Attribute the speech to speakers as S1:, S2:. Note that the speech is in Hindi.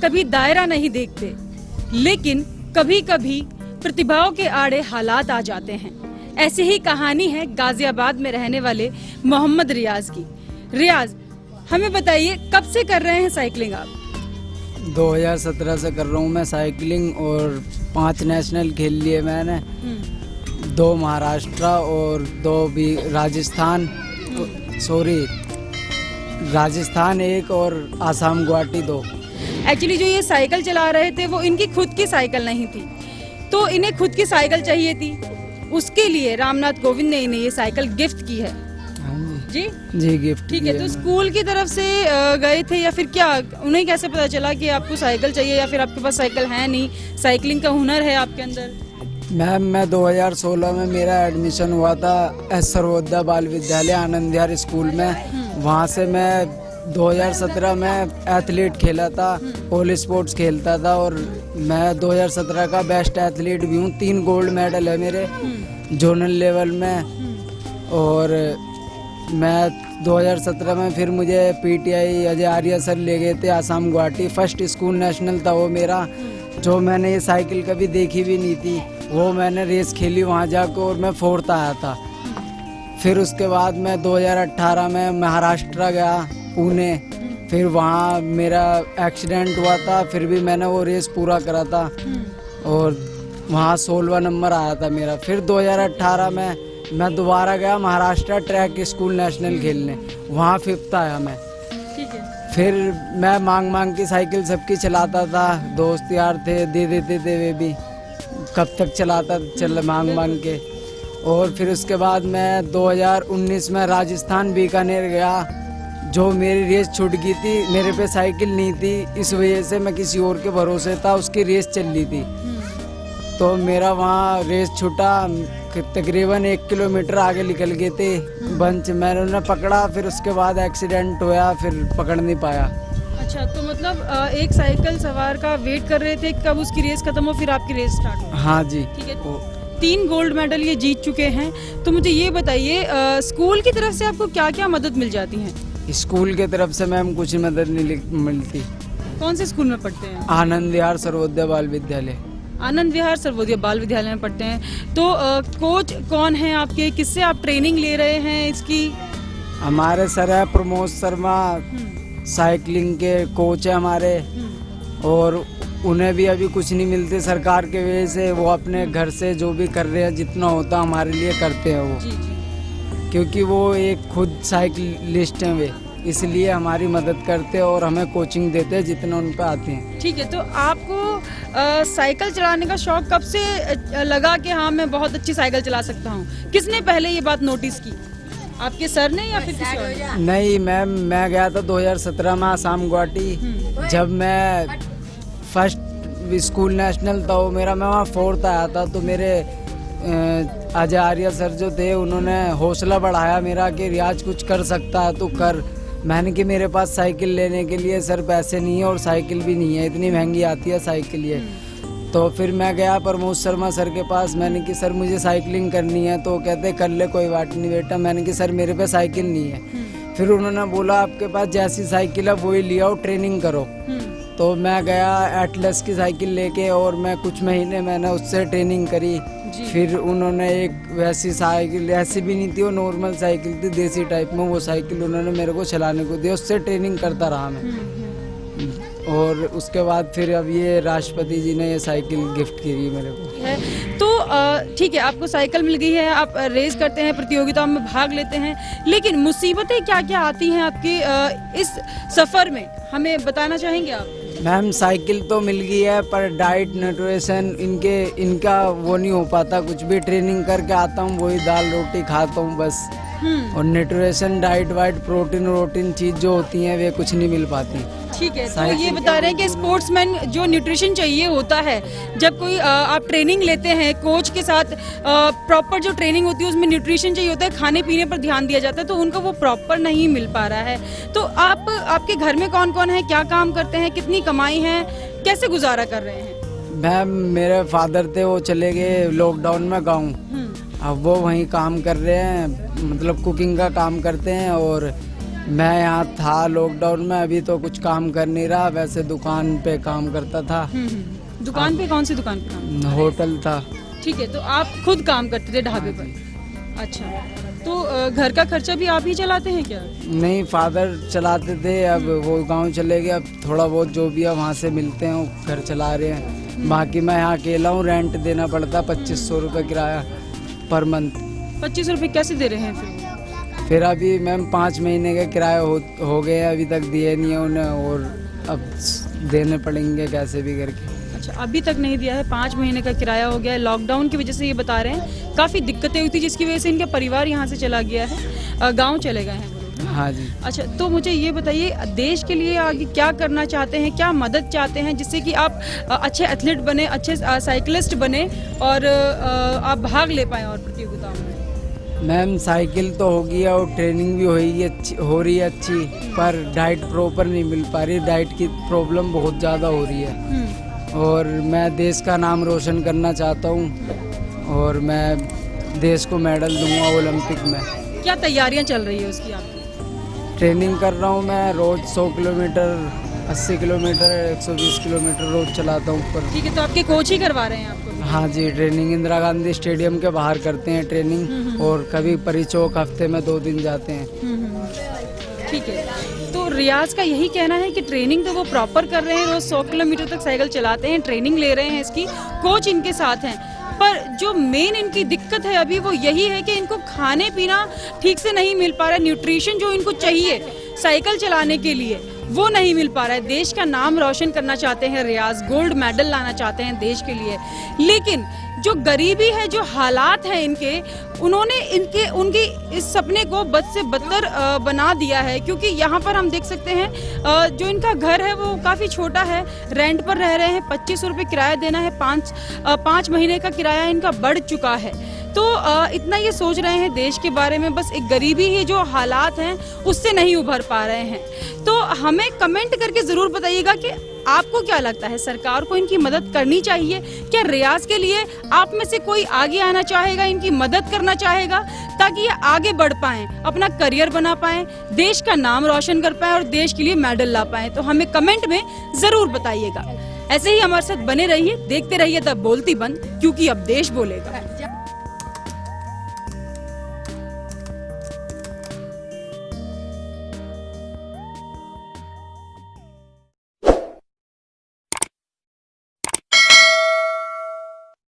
S1: कभी दायरा नहीं देखते, लेकिन कभी कभी प्रतिभाओं के आड़े हालात आ जाते हैं। ऐसी ही कहानी है गाजियाबाद में रहने वाले मोहम्मद रियाज की। रियाज, हमें बताइए, कब से कर रहे हैं साइकिलिंग आप?
S2: 2017 से कर रहा हूँ मैं साइकिलिंग, और 5 नेशनल खेल लिए मैंने, 2 महाराष्ट्र और 2 भी राजस्थान, राजस्थान 1 और आसाम गुवाहाटी 2।
S1: एक्चुअली जो ये साइकिल चला रहे थे वो इनकी खुद की साइकिल नहीं थी, तो इन्हें खुद की साइकिल चाहिए थी। उसके लिए रामनाथ कोविंद ने इन्हें ये साइकिल गिफ्ट की है। जी
S2: गिफ्ट।
S1: ठीक है, तो स्कूल की तरफ से गए थे या फिर क्या, उन्हें कैसे पता चला कि आपको साइकिल चाहिए, या फिर आपके पास साइकिल है नहीं, साइकिलिंग का हुनर है आपके अंदर?
S2: मैम, मैं 2016 में मेरा एडमिशन हुआ था एस सर्वोदय बाल विद्यालय आनंद विहार स्कूल में। वहाँ से मैं 2017 में एथलीट खेला था, ऑल स्पोर्ट्स खेलता था, और मैं 2017 का बेस्ट एथलीट भी हूँ। 3 गोल्ड मेडल है मेरे जोनल लेवल में। और मैं 2017 में फिर मुझे पीटीआई अजय आर्या सर ले गए थे Assam Guwahati. First school national था वो मेरा, जो मैंने ये साइकिल कभी देखी भी नहीं थी। वो मैंने रेस खेली वहाँ जाकर और मैं 4th आया था। फिर उसके बाद मैं 2018 में महाराष्ट्र गया, पुणे। फिर वहाँ मेरा एक्सीडेंट हुआ था, फिर भी मैंने वो रेस पूरा करा था और वहाँ 16वां नंबर आया था मेरा। फिर 2018 में मैं दोबारा गया महाराष्ट्र ट्रैक स्कूल नेशनल खेलने, वहाँ 5th आया मैं।
S1: ठीक है।
S2: फिर मैं मांग की साइकिल सबकी चलाता था, दोस्त यार थे दे देते थे, वे भी कब तक चलाता चल मांग के। और फिर उसके बाद मैं 2019 में राजस्थान बीकानेर गया, जो मेरी रेस छूट गई थी, मेरे पे साइकिल नहीं थी, इस वजह से मैं किसी और के भरोसे था, उसकी रेस चल रही थी। तो मेरा वहाँ रेस छूटा, तकरीबन 1 किलोमीटर आगे निकल गए थे बंच, मैंने उन्हें पकड़ा, फिर उसके बाद एक्सीडेंट हुआ, फिर पकड़ नहीं पाया।
S1: अच्छा, तो मतलब एक साइकिल सवार का वेट कर रहे थे कब उसकी रेस खत्म हो, फिर आपकी रेस स्टार्ट हो?
S2: हाँ जी।
S1: ठीक है। 3 गोल्ड मेडल ये जीत चुके हैं, तो मुझे ये बताइए, स्कूल की तरफ से आपको क्या क्या मदद मिल जाती है?
S2: स्कूल की तरफ से मैम कुछ मदद नहीं मिलती।
S1: कौन से स्कूल में पढ़ते हैं?
S2: आनंद विहार सर्वोदय बाल विद्यालय।
S1: आनंद विहार सर्वोदय बाल विद्यालय में पढ़ते हैं। तो कोच कौन है आपके, किससे आप ट्रेनिंग ले रहे हैं इसकी?
S2: हमारे सर है प्रमोद शर्मा, साइकिलिंग के कोच है हमारे, और उन्हें भी अभी कुछ नहीं मिलते सरकार के वजह से। वो अपने घर से जो भी कर रहे हैं, जितना होता हमारे लिए करते हैं वो।
S1: जी जी।
S2: क्योंकि वो एक खुद साइकिलिस्ट हैं वे, इसलिए हमारी मदद करते हैं और हमें कोचिंग देते हैं जितना उन पर आते हैं।
S1: ठीक है, तो आपको साइकिल चलाने का शौक कब से लगा कि हाँ मैं बहुत अच्छी साइकिल चला सकता हूँ? किसने पहले ये बात नोटिस की, आपके सर ने या फिर किसी और ने?
S2: नहीं मैम, मैं गया था 2017 में आसाम गुवाहाटी। जब मैं फर्स्ट स्कूल नेशनल था वो मेरा, मैं वहाँ 4th आया था, तो मेरे अजय आर्या सर जो थे, उन्होंने हौसला बढ़ाया मेरा कि रियाज कुछ कर सकता है तो कर। मैंने कि मेरे पास साइकिल लेने के लिए सर पैसे नहीं है, और साइकिल भी नहीं है, इतनी महंगी आती है साइकिल ये। तो फिर मैं गया प्रमोद शर्मा सर के पास, मैंने कि सर मुझे साइकिलिंग करनी है, तो कहते कर ले कोई बात नहीं बेटा। मैंने कि सर मेरे पे साइकिल नहीं है। फिर उन्होंने बोला आपके पास जैसी साइकिल है वही ले आओ, ट्रेनिंग करो। तो मैं गया एटलस की साइकिल लेके, और मैं कुछ महीने मैंने उससे ट्रेनिंग करी। फिर उन्होंने एक वैसी साइकिल, ऐसी भी नहीं थी, वो नॉर्मल साइकिल थी देसी टाइप में, वो साइकिल उन्होंने मेरे को चलाने को दी, उससे ट्रेनिंग करता रहा मैं। और उसके बाद फिर अब ये राष्ट्रपति जी ने ये साइकिल गिफ्ट की मेरे को
S1: है। तो ठीक है, आपको साइकिल मिल गई है, आप रेस करते हैं, प्रतियोगिताओं में भाग लेते हैं, लेकिन मुसीबतें क्या क्या आती हैं आपके इस सफर में, हमें बताना चाहेंगे आप?
S2: मैम, साइकिल तो मिल गई है, पर डाइट न्यूट्रिशन इनका वो नहीं हो पाता। कुछ भी ट्रेनिंग करके आता हूँ, वही दाल रोटी खाता हूँ बस। और न्यूट्रिशन, डाइट वाइट, प्रोटीन चीज जो होती हैं वे कुछ नहीं मिल पाती।
S1: ठीक है, तो ये बता रहे हैं कि स्पोर्ट्समैन जो न्यूट्रिशन चाहिए होता है, जब कोई आप ट्रेनिंग लेते हैं कोच के साथ, प्रॉपर जो ट्रेनिंग होती है उसमें न्यूट्रिशन चाहिए होता है, खाने पीने पर ध्यान दिया जाता है, तो उनको वो प्रॉपर नहीं मिल पा रहा है। तो आपके घर में कौन कौन है, क्या काम करते हैं, कितनी कमाई है, कैसे गुजारा कर रहे हैं?
S2: मैम, मेरे फादर थे, वो चले गए लॉकडाउन में गाँव, अब वो वहीं काम कर रहे हैं, मतलब कुकिंग का काम करते हैं। और मैं यहाँ था लॉकडाउन में, अभी तो कुछ काम कर नहीं रहा, वैसे दुकान पे काम करता था।
S1: दुकान पे कौन सी दुकान पे काम?
S2: होटल था।
S1: ठीक है, तो आप खुद काम करते थे ढाबे पर? अच्छा, तो घर का खर्चा भी आप ही चलाते हैं क्या?
S2: नहीं, फादर चलाते थे, अब वो गांव चले गए, अब थोड़ा बहुत जो भी है वहाँ से मिलते हैं, वो घर चला रहे हैं। बाकी मैं यहाँ अकेला हूँ, रेंट देना पड़ता 2500 रुपये किराया पर मंथ।
S1: 25 रुपये कैसे दे रहे हैं
S2: फिर अभी मैम 5 महीने का किराया हो गए हैं, अभी तक दिए नहीं है उन्हें, और अब देने पड़ेंगे कैसे भी करके।
S1: अच्छा, अभी तक नहीं दिया है, 5 महीने का किराया हो गया है। लॉकडाउन की वजह से ये बता रहे हैं काफ़ी दिक्कतें हुई थी, जिसकी वजह से इनका परिवार यहाँ से चला गया है, गांव चले गए हैं।
S2: हाँ जी।
S1: अच्छा, तो मुझे ये बताइए, देश के लिए आगे क्या करना चाहते हैं, क्या मदद चाहते हैं जिससे कि आप अच्छे एथलीट बने, अच्छे साइकिलिस्ट बने और आप भाग ले पाएँ और प्रतियोगिताओं में?
S2: मैम साइकिल तो होगी और ट्रेनिंग भी होगी, अच्छी हो रही है अच्छी, पर डाइट प्रॉपर नहीं मिल पा रही, डाइट की प्रॉब्लम बहुत ज़्यादा हो रही है। और मैं देश का नाम रोशन करना चाहता हूँ और मैं देश को मेडल दूंगा ओलंपिक में।
S1: क्या तैयारियां चल रही है उसकी आपकी?
S2: ट्रेनिंग कर रहा हूँ मैं, रोज़ 100 किलोमीटर, 80 किलोमीटर, 120 किलोमीटर रोज़ चलाता हूँ ऊपर।
S1: ठीक है, तो आपके कोच ही करवा रहे हैं आपको?
S2: हाँ जी, ट्रेनिंग इंदिरा गांधी स्टेडियम के बाहर करते हैं ट्रेनिंग, और कभी परिचौक हफ्ते में 2 दिन जाते हैं।
S1: ठीक है, तो रियाज का यही कहना है कि ट्रेनिंग तो वो प्रॉपर कर रहे हैं, रोज 100 किलोमीटर तक साइकिल चलाते हैं, ट्रेनिंग ले रहे हैं, इसकी कोच इनके साथ हैं, पर जो मेन इनकी दिक्कत है अभी वो यही है कि इनको खाने पीना ठीक से नहीं मिल पा रहा है, न्यूट्रिशन जो इनको चाहिए साइकिल चलाने के लिए वो नहीं मिल पा रहा है। देश का नाम रोशन करना चाहते हैं रियाज, गोल्ड मेडल लाना चाहते हैं देश के लिए, लेकिन जो गरीबी है, जो हालात हैं इनके, उन्होंने उनकी इस सपने को बद से बदतर बना दिया है। क्योंकि यहाँ पर हम देख सकते हैं जो इनका घर है वो काफ़ी छोटा है, रेंट पर रह रहे हैं, 2500 रुपये किराया देना है, 5 महीने का किराया इनका बढ़ चुका है। तो इतना ये सोच रहे हैं देश के बारे में, बस एक गरीबी ही जो हालात हैं उससे नहीं उभर पा रहे हैं। तो हमें कमेंट करके ज़रूर बताइएगा कि आपको क्या लगता है, सरकार को इनकी मदद करनी चाहिए क्या? रियाज के लिए आप में से कोई आगे आना चाहेगा, इनकी मदद करना चाहेगा ताकि ये आगे बढ़ पाएं, अपना करियर बना पाएं, देश का नाम रोशन कर पाएं और देश के लिए मेडल ला पाएं? तो हमें कमेंट में ज़रूर बताइएगा। ऐसे ही हमारे साथ बने रहिए, देखते रहिए द बोलती बंद, क्योंकि अब देश बोलेगा।